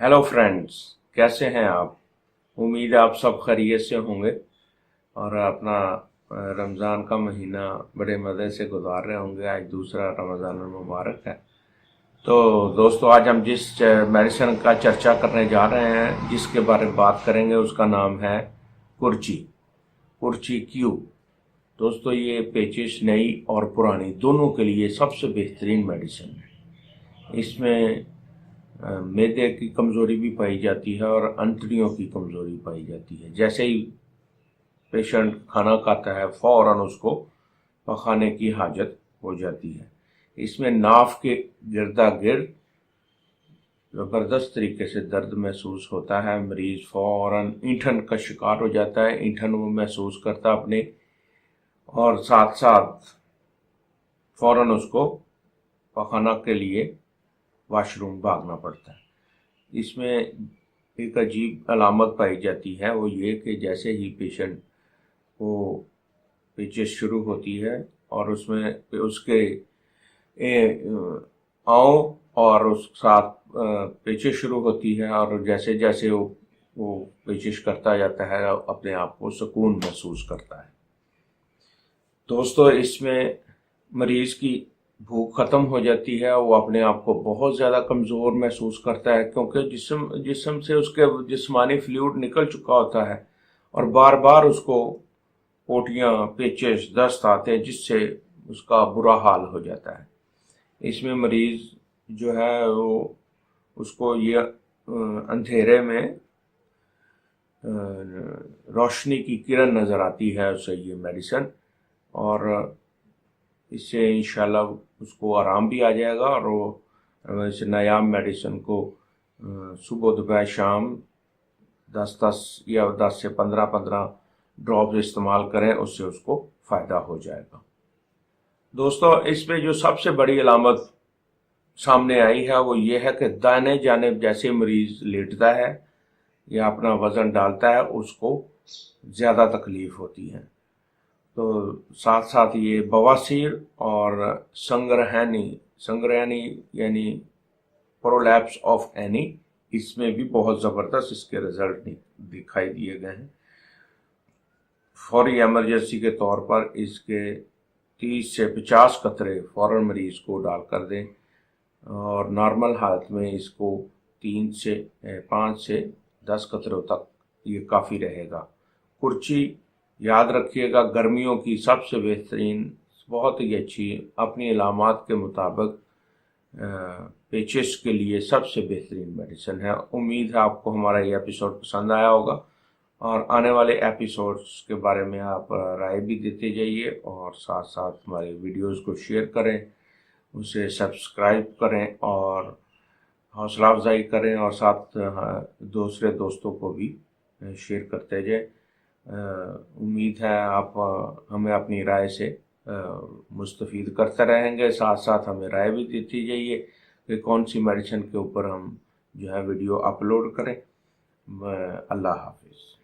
Hello friends, कैसे हैं आप। उम्मीद है आप सब खैरियत से होंगे और अपना रमज़ान का महीना बड़े मज़े से गुजार रहे होंगे। आज दूसरा रमज़ान मुबारक है। तो दोस्तों, आज हम जिस मेडिसिन का चर्चा करने जा रहे हैं, जिसके बारे में बात करेंगे, उसका नाम है कुर्ची। कुर्ची क्यों दोस्तों, ये पेचिश नई और पुरानी दोनों के लिए सबसे बेहतरीन मेडिसिन है। इसमें मैदे की कमज़ोरी भी पाई जाती है और अंतड़ियों की कमज़ोरी पाई जाती है। जैसे ही पेशेंट खाना खाता है, फौरन उसको पखाने की हाजत हो जाती है। इसमें नाफ के गिरदा गिर्द ज़बरदस्त तरीके से दर्द महसूस होता है। मरीज़ फौरन ईंठन का शिकार हो जाता है, ईंठन वो महसूस करता अपने, और साथ साथ फौरन उसको पखाना के लिए वाशरूम भागना पड़ता है। इसमें एक अजीब अलामत पाई जाती है, वो ये कि जैसे ही पेशेंट को पेचिश शुरू होती है और उसमें उसके आँव और उस साथ पेचिश शुरू होती है, और जैसे जैसे वो पेचिश करता जाता है, अपने आप को सुकून महसूस करता है। दोस्तों, इसमें मरीज़ की भूख ख़त्म हो जाती है, वो अपने आप को बहुत ज़्यादा कमज़ोर महसूस करता है, क्योंकि जिस्म से उसके जिस्मानी फ्लूइड निकल चुका होता है और बार बार उसको पोटियाँ, पेचिश, दस्त आते हैं, जिससे उसका बुरा हाल हो जाता है। इसमें मरीज़ जो है वो उसको ये अंधेरे में रोशनी की किरण नज़र आती है उससे ये मेडिसिन, और इससे इंशाल्लाह उसको आराम भी आ जाएगा। और वो इस नायाब मेडिसिन को सुबह दोपहर शाम 10-10 या 10 से 15-15 ड्रॉप्स इस्तेमाल करें, उससे उसको फ़ायदा हो जाएगा। दोस्तों, इसमें जो सबसे बड़ी अलामत सामने आई है वो ये है कि दाहिने जानिब जैसे मरीज़ लेटता है या अपना वज़न डालता है, उसको ज़्यादा तकलीफ़ होती है। तो साथ साथ ये बवासीर और संग्रहणी यानी प्रोलैप्स ऑफ एनी, इसमें भी बहुत ज़बरदस्त इसके रिजल्ट दिखाई दिए गए हैं। फौरी एमरजेंसी के तौर पर इसके 30 से 50 कतरे फ़ौरन मरीज़ को डाल कर दें, और नॉर्मल हालत में इसको 5 से 10 कतरों तक ये काफ़ी रहेगा। कुर्ची याद रखिएगा, गर्मियों की सबसे बेहतरीन, बहुत ही अच्छी, अपनी अलामात के मुताबिक पेचिश के लिए सबसे बेहतरीन मेडिसिन है। उम्मीद है आपको हमारा ये एपिसोड पसंद आया होगा, और आने वाले एपिसोड्स के बारे में आप राय भी देते जाइए, और साथ साथ हमारे वीडियोस को शेयर करें, उसे सब्सक्राइब करें और हौसला अफजाई करें, और साथ दूसरे दोस्तों को भी शेयर करते जाएं। उम्मीद है आप हमें अपनी राय से मुस्तफ़ीद करते रहेंगे। साथ साथ हमें राय भी देती जाइए कि कौन सी मेडिसिन के ऊपर हम जो है वीडियो अपलोड करें। अल्लाह हाफिज़।